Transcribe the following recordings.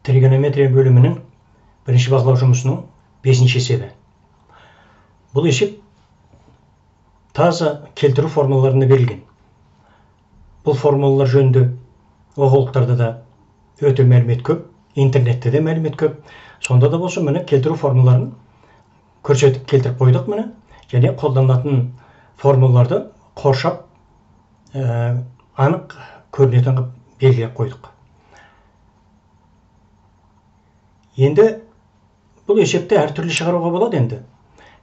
тригонометрия бөлімінің бірінші бақылау жұмысының 5-ші есебі. Бұл есеп таза келтіру формулаларында берілген. Бұл формулалар жөнінде оқулықтарда да өте мәлімет көп, интернетте де мәлімет көп. Сонда да болса, міне келтіру формулаларын көрсетіп келтіріп қойдық міне, және қолданылатын формулаларды қоршап анық көрінетін қылып белгілеп қойдық. Енді бұл есепті әртүрлі шығаруға болады енді.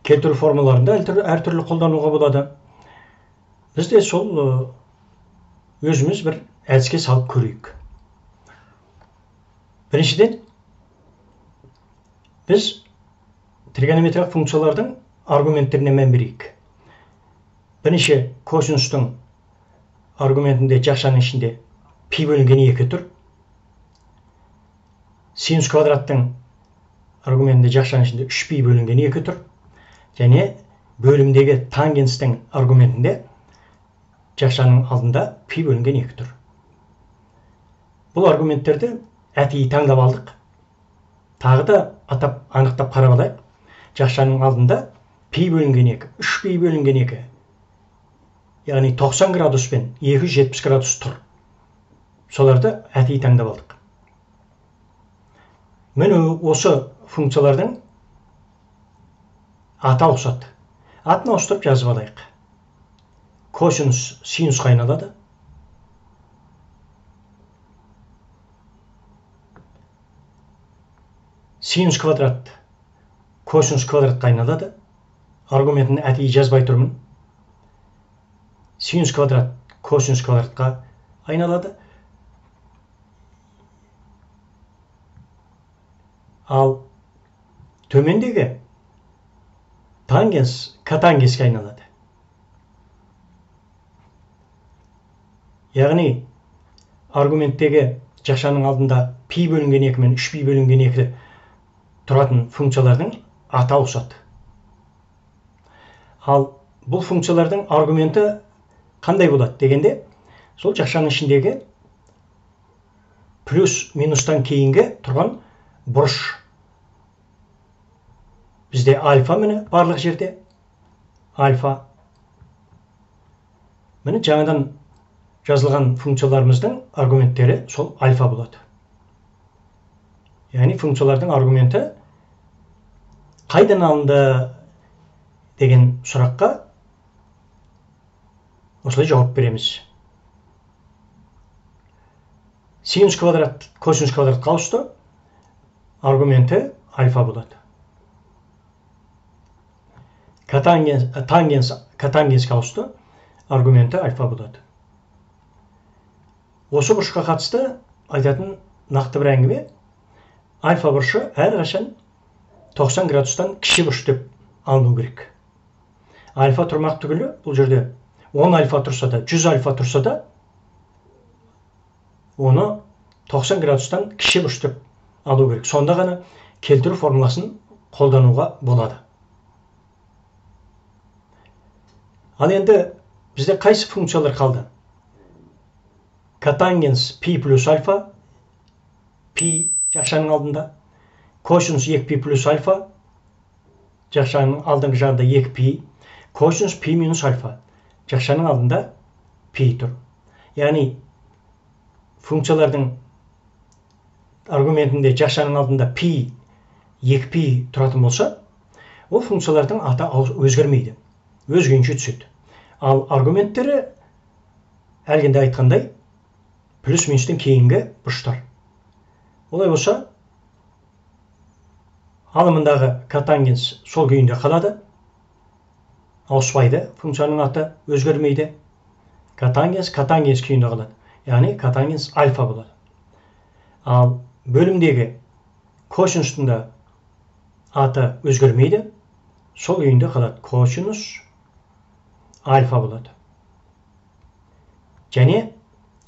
Келтіру формулаларында әртүрлі қолдануға болады. Біз де сол өзіміз бір әдіске салып көрейік. Біріншіден, біз тригонометриялық функциялардың аргументтеріне мән берейік. Бірінші косинустың аргументінде жақшаның ішінде пи бөлінген 2 тұр. Синус квадраттың аргументінде жақшаның ішінде 3π бөлінген 2 тұр. Және бөлімдегі тангенстің аргументінде жақшаның алдында пи бөлінген 2 тұр. Бұл аргументтерді әдейі таңдап алдық. Тағы да анықтап қарап алайық. Жақшаның алдында пи бөлінген 2, 3π бөлінген 2. Яғни 90 градус пен 270 градус тұр. Соларды әдейі таңдап алдық. Міне осы функциялардың аты ұқсат. Атын ауыстырып жазып алайық. Косинус синусқа айналады. Синус квадрат косинус квадратқа айналады. Аргументін әдейі жазбай тұрмын. Синус квадрат косинус квадратқа айналады. Ал төмендегі тангенс котангенске айналады. Яғни аргументтегі жақшаның алдында пи бөлінген 2 мен 3π бөлінген 2 тұратын функциялардың аты ауысады. Ал бұл функциялардың аргументі қандай болады дегенде, сол жақшаның ішіндегі плюс минустан кейінгі тұрған бұрыш. Бізде альфа міне барлық жерде. Альфа. Міне жаңадан жазылған функцияларымыздың аргументтері сол альфа болады. Яғни функциялардың аргументі қайдан алынды деген сұраққа осылай жауап береміз. Синус квадрат косинус квадратқа ауысты. Аргументі альфа болады. Котангенске ауысты. Аргументі альфа болады. Осы бұрышқа қатысты айтатын нақты бір әңгіме. Альфа бұрышы әрқашан 90 градустан кіші бұрыш деп алыну керек. Альфа тұрмақ түгілі, бұл жерде 10 альфа тұрса да, 100 альфа тұрса да, оны 90 градустан кіші бұрыш деп алу керек. Сонда ғана келтіру формуласын қолдануға болады. Ал енді бізде қайсы функциялар қалды? Котангенс пи плюс альфа, пи жақшаның алдында, косинус 2π плюс альфа, жақшаның алдыңғы жағында 2π, косинус пи минус альфа, жақшаның алдында пи тұр. Яғни функциялардың аргументінде жақшаның алдында пи, 2π тұратын болса, ол функциялардың аты өзгермейді, өз күйінше түседі. Ал аргументтері әлгінде айтқандай плюс минустен кейінгі бұрыштар. Олай болса, алымындағы котангенс сол күйінде қалады, ауыспайды, функцияның аты өзгермейді. Котангенс күйінде қалады. Яғни котангенс альфа болады. Ал бөлімдегі косинустың да аты өзгермейді, сол күйінде қалады. Косинус альфа болады. Және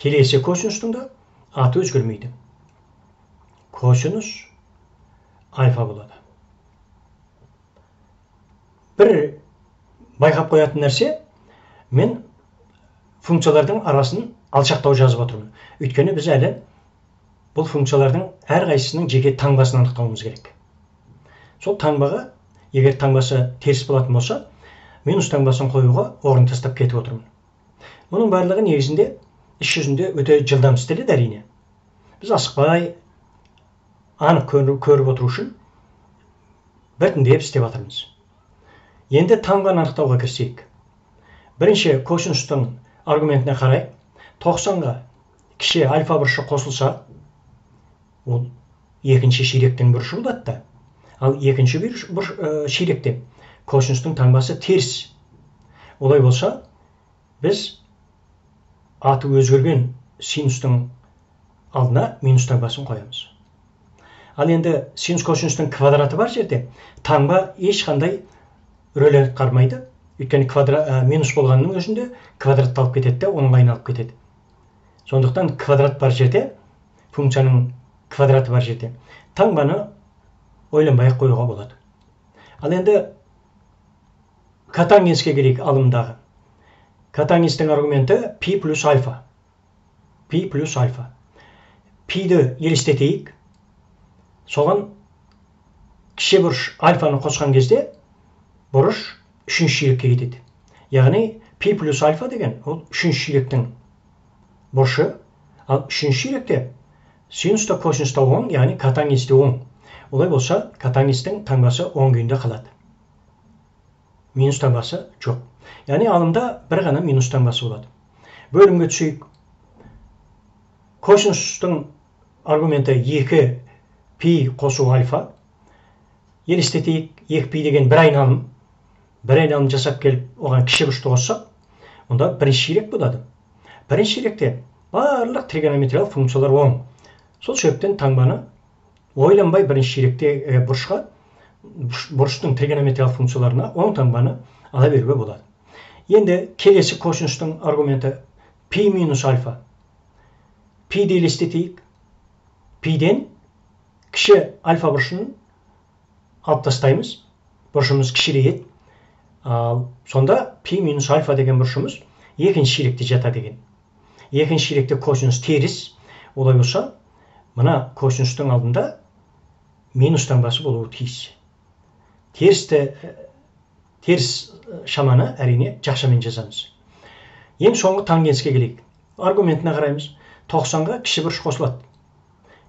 келесі косинустың да аты өзгермейді. Косинус альфа болады. Бір байқап қоятын нәрсе, мен функциялардың арасын алшақтау жазып отырмын. Өйткені біз әлі бұл функциялардың әрқайсысының жеке таңбасын анықтауымыз керек. Сол таңбаға, егер таңбасы теріс болатын болса, минус таңбасын қоюға орын тастап кетіп отырмын. Мұның барлығы негізінде іс жүзінде өте жылдам істеледі әрине. Біз асықпай, анық көріп отыру үшін біртіндеп істеп жатырмыз. Енді таңбаны анықтауға кірісейік. Бірінші косинустың аргументіне қарай 90-ға кіші альфа бұрышы қосылса, ол екінші ширектің бұрышы болады да. Ал екінші ширекте косинустың таңбасы теріс. Олай болса, біз аты өзгерген синустың алдына минус таңбасын қоямыз. Ал енді синус косинустың квадраты бар жерде таңба ешқандай рөл атқармайды. Өйткені минус болғанның өзінде квадратты алып кетеді, оның айналып кетеді. Сондықтан квадрат бар жерде, функцияның квадраты бар жерде таңбаны ойланбай қоюға болады. Ал енді котангенске келейік алымдағы. Котангенстің аргументі пи плюс альфа. Пи плюс альфа. Пиді елестетейік. Соған кіші бұрыш альфаны қосқан кезде бұрыш үшінші ширекке кетеді. Яғни пи плюс альфа деген ол үшінші ширектің бұрышы. Ал үшінші ширекте синуста косинуста оң, яғни котангенсте оң. Олай болса, котангенстің таңбасы оң күйінде қалады. Минус таңбасы жоқ. Яғни алымда бір ғана минус таңбасы болады. Бөлімге түсейік. Косинустың аргументі 2 пи қосу альфа. Елестетейік, 2 пи деген бір айналым жасап келіп, оған кіші бұрышты қоссақ, онда бірінші ширек болады. Бірінші ширекте барлық тригонометриялық функциялар оң. Сол себептен таңбаны ойланбай бірінші ширекте бұрыштың тригонометриялық функцияларына оң таңбаны ала беруге болады. Енді келесі косинустың аргументі пи минус альфа. Пиді елестетейік. Пиден кіші альфа бұрышын алып тастаймыз. Бұрышымыз кішірейеді. Ал сонда пи минус альфа деген бұрышымыз екінші ширекте жатады екен. Екінші ширекте косинус теріс. Олай болса, мына косинустың алдында минус таңбасы болуы тиіс. Теріс шаманы әрине жақшамен жазамыз. Ең соңғы тангенске келейік. Аргументіне қараймыз. 90-ға кіші бұрыш қосылады.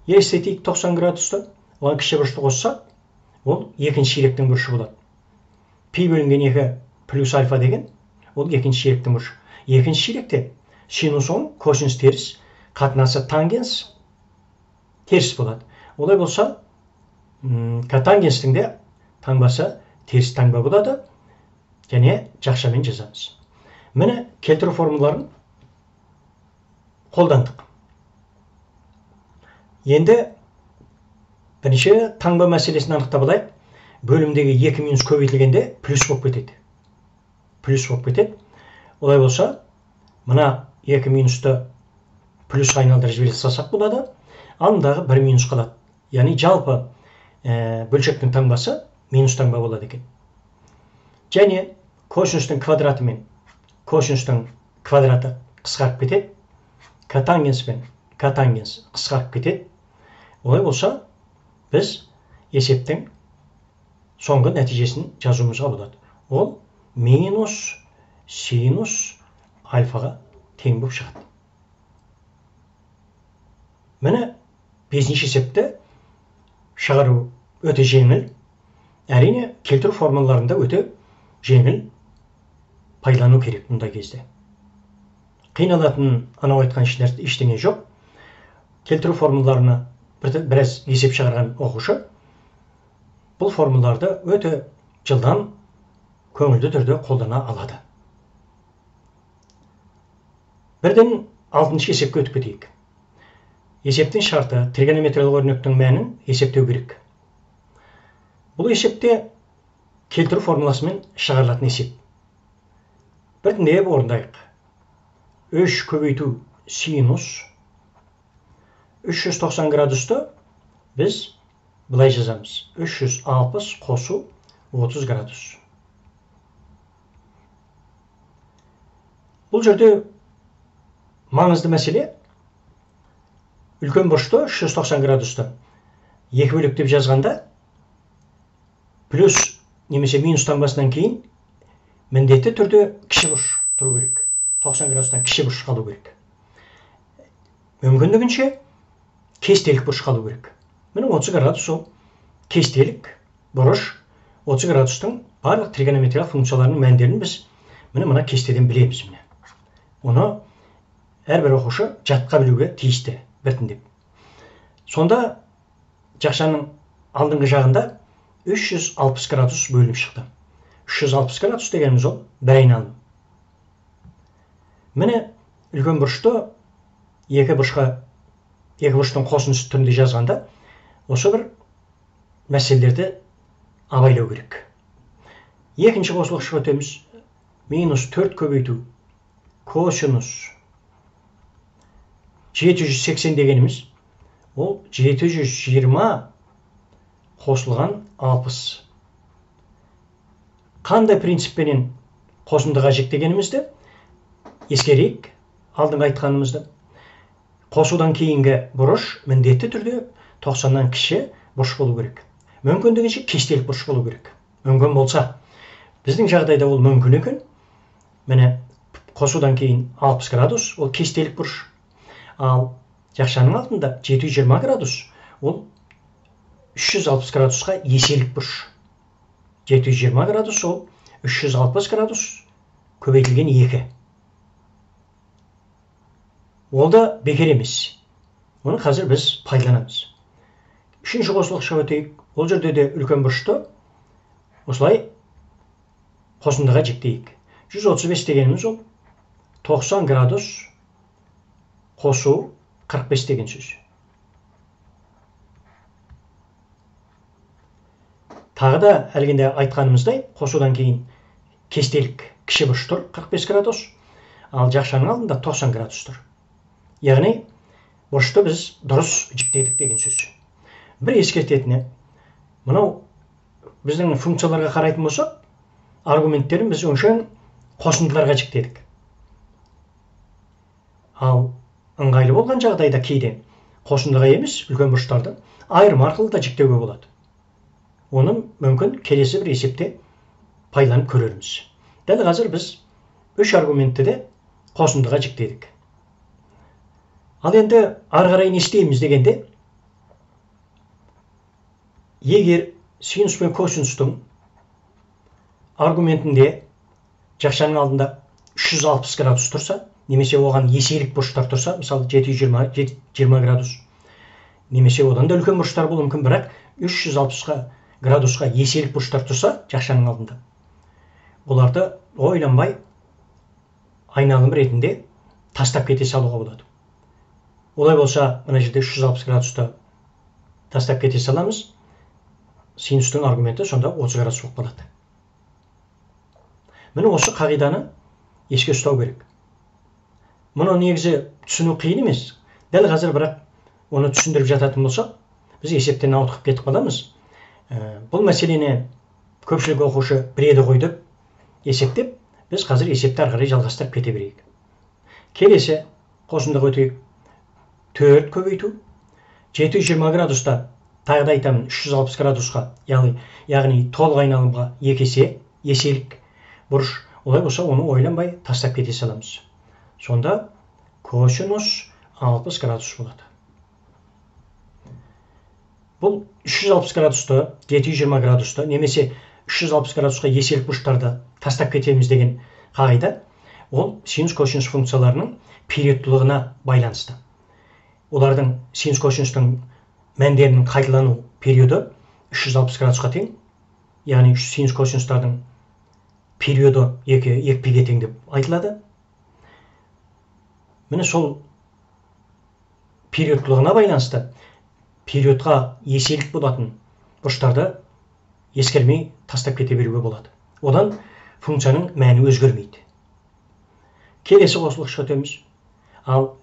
Елестетейік 90 градусты. Оған кіші бұрышты қоссақ, ол екінші ширектің бұрышы болады. Пи бөлінген 2 плюс альфа деген, ол екінші ширектің бұрышы. Екінші ширекте синус оң, косинус теріс, қатынасы тангенс теріс болады. Олай болса, котангенстің де таңбасы теріс таңба болады, және жақшамен жазамыз. Міне келтіру формулаларын қолдандық. Енді бірінші таңба мәселесін анықтап алайық. Бөлімдегі 2 минус көбейтілгенде плюс болып кетеді. Олай болса, мына 2 минусты плюсқа айналдырып жібере салсақ болады. Алымдағы 1 минус қалады. Яғни жалпы бөлшектің таңбасы минус таңба болады екен. Және косинустың квадраты мен косинустың квадраты қысқарып кетеді. Котангенс пен котангенс қысқарып кетеді. Олай болса, біз есептің соңғы нәтижесін жазуымызға болады. Ол минус синус альфаға тең болып шығады. Міне 5-ші есепті шығару өте жеңіл. Әрине, келтіру формулаларында өте жеңіл пайдалану керек мұндай кезде. Қиналатын анау айтқан ештеңе жоқ. Келтіру формулаларына біраз есеп шығарған оқушы бұл формулаларды өте жылдам, көңілді түрде қолдана алады. Бірден 6-шы есепке өтіп кетейік. Есептің шарты тригонометриялық өрнектің мәнін есептеу керек. Бұл есепте келтіру формуласымен шығарылатын есеп. Біртіндеп орындайық. 3 көбейту синус 390 градусты біз былай жазамыз. 360 қосу 30 градус. Бұл жерде маңызды мәселе үлкен бұрышты 390 градусты 2 бөлік деп жазғанда плюс немесе минус таңбасынан кейін міндетті түрде кіші бұрыш тұру керек. 90 градустан кіші бұрыш қалу керек. Мүмкіндігінше кестелік бұрыш қалу керек. Міне 30 градус ол кестелік бұрыш. 30 градустың барлық тригонометриялық функцияларының мәндерін біз мына кестеден білеміз. Оны әрбір оқушы жатқа білуге тиісті біртіндеп. Сонда жақшаның алдыңғы жағында 360 градус бөлініп шықты. 360 градус дегеніміз ол бір айналым. Міне үлкен бұрышты екі бұрыштың қосындысы түрінде жазғанда осы бір мәселелерді абайлау керек. Екінші қосылғышқа өтеміз. Минус 4 көбейту косинус 780 дегеніміз ол 720 қосылған 60. Қандай принциппенен қосындыға жіктегенімізді ескерейік. Алдыңғы айтқанымызды. Қосудан кейінгі бұрыш міндетті түрде 90-нан кіші бұрыш болу керек. Мүмкіндігінше кестелік бұрыш болу керек. Мүмкін болса, біздің жағдайда ол мүмкін екен. Міне қосудан кейін 60 градус ол кестелік бұрыш. Ал жақшаның altында 720 градус ол 360 градусқа еселік бұрыш. 720 градус ол 360 градус көбейтілген 2. Ол да бекер емес. Оны қазір біз пайдаланамыз. Үшінші қосылғышқа өтейік. Ол жерде де үлкен бұрышты осылай қосындыға жіктейік. 135 дегеніміз ол 90 градус қосу 45 деген сөз. Тағы да әлгенде айтқанымыздай қосудан кейін кестелік кіші бұрыш тұр 45 градус, ал жақшаның алдында 90 градус тұр. Яғни бұрышты біз дұрыс жіктедік деген сөз. Бір ескертетіні, мынау біздің функцияларға қарайтын болсақ, аргументтерін біз өңшең қосындыларға жіктедік. Ал ыңғайлы болған жағдайда кейде қосындыға емес үлкен бұрыштарды айырма арқылы да жіктеуге болады. Оны мүмкін келесі бір есепте пайдаланып көрерміз. Дәл қазір біз 3 аргументті де қосындыға жіктедік. Ал енді ары қарай не істейміз дегенде, егер синус пен косинустың аргументінде жақшаның алдында 360 градус тұрса, немесе оған еселік бұрыштар тұрса, мысалы 720 градус, немесе одан да үлкен бұрыштар болуы мүмкін, бірақ 360 градусқа еселік бұрыштар тұрса жақшаның алдында, оларды ойланбай айналым ретінде тастап кете салуға болады. Олай болса, мына жерде 360 градусты тастап кете саламыз, синустың аргументі сонда 30 градус болып қалады. Міне осы қағиданы еске ұстау керек. Мұны негізі түсіну қиын емес. Дәл қазір бірақ оны түсіндіріп жататын болсақ, біз есептен ауытқып кетіп қаламыз. Бұл мәселені көпшілік оқушы біледі ғой деп есептеп, біз қазір есепті ары қарай жалғастырып кете берейік. Келесі қосындыға өтейік. 4 көбейту 720 градуста, тағы да айтамын, 360 градусқа, яғни толық айналымға 2 есе еселік бұрыш. Олай болса, оны ойланбай тастап кете саламыз. Сонда косинус 60 градус болады. Бұл 360 градусты, 720 градусты, немесе 360 градусқа еселік бұрыштарды тастап кетеміз деген қағида, ол синус-косинус функцияларының периодтылығына байланысты. Олардың синус-косинустың мәндерінің қайталану периоды 360 градусқа тең, яғни синус-косинустардың периоды 2 пиге тең деп айтылады. Міне сол периодтылығына байланысты периодқа еселік болатын бұрыштарды ескермей тастап кете беруге болады. Одан функцияның мәні өзгермейді. Келесі қосылғышқа өтеміз. Ал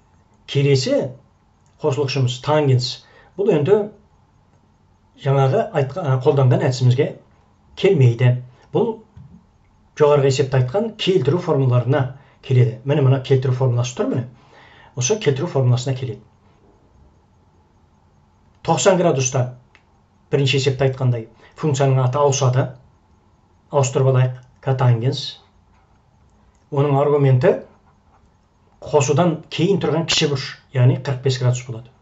келесі қосылғышымыз тангенс. Бұл енді жаңағы қолданған әдісімізге келмейді. Бұл жоғарғы есепті айтқан келтіру формулаларына келеді. Міне келтіру формуласы тұр, міне. Осы келтіру формуласына келеді. 90 градуста бірінші есепте айтқандай функцияның аты ауысады. Ауыстырып алайық. Котангенс. Оның аргументі қосудан кейін тұрған кіші бұрыш, яғни 45 градус болады.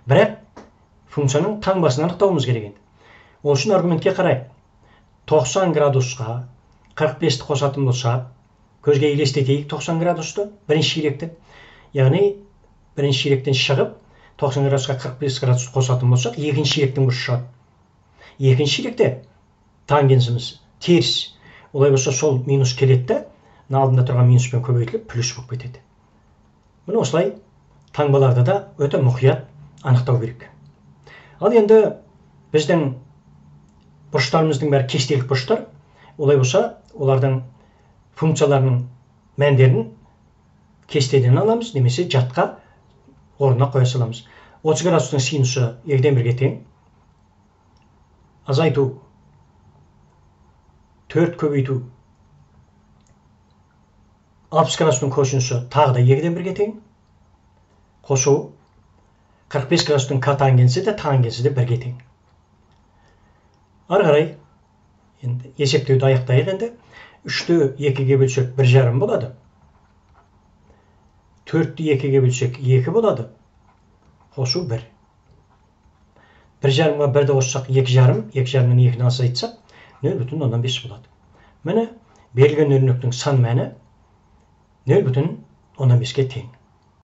Бірақ функцияның таңбасын анықтауымыз керек енді. Ол үшін аргументке қарайық. 90 градусқа 45-ті қосатын болсақ, көзге елестетейік 90 градусты, бірінші ширекті. Яғни бірінші ширектен шығып, 90 градусқа 45 градусты қосатын болсақ, екінші ширектің бұрышы шығады. Екінші ширекте тангенсіміз теріс. Олай болса сол минус келеді, алдында тұрған минуспен көбейтіліп, плюс болып кетеді. Мұны осылай таңбаларды да өте мұқият анықтау керек. Ал енді біздің бұрыштарымыздың бәрі кестелік бұрыштар. Олай болса, олардың функцияларының мәндерін кестеден аламыз, немесе жатқа орнына қоя саламыз. 30 градустың синусы 2-1-ге тең. Азайту 4 көбейту 60 градустың косинусы тағы да 2-1-ге тең. Қосу 45 градустың котангенсі де тангенсі де 1-ге тең. Ары қарай енді есептеуді аяқтайық енді. 3-ті 2-ге бөлсек 1,5 болады. 4-ті 2-ге бөлсек 2 болады. Қосу 1. 1,5-ға 1-ді қоссақ 2,5, 2,5-нан 2-ні азайтсақ 0,5 болады. Міне берілген өрнектің сан мәні 0,5-ге тең.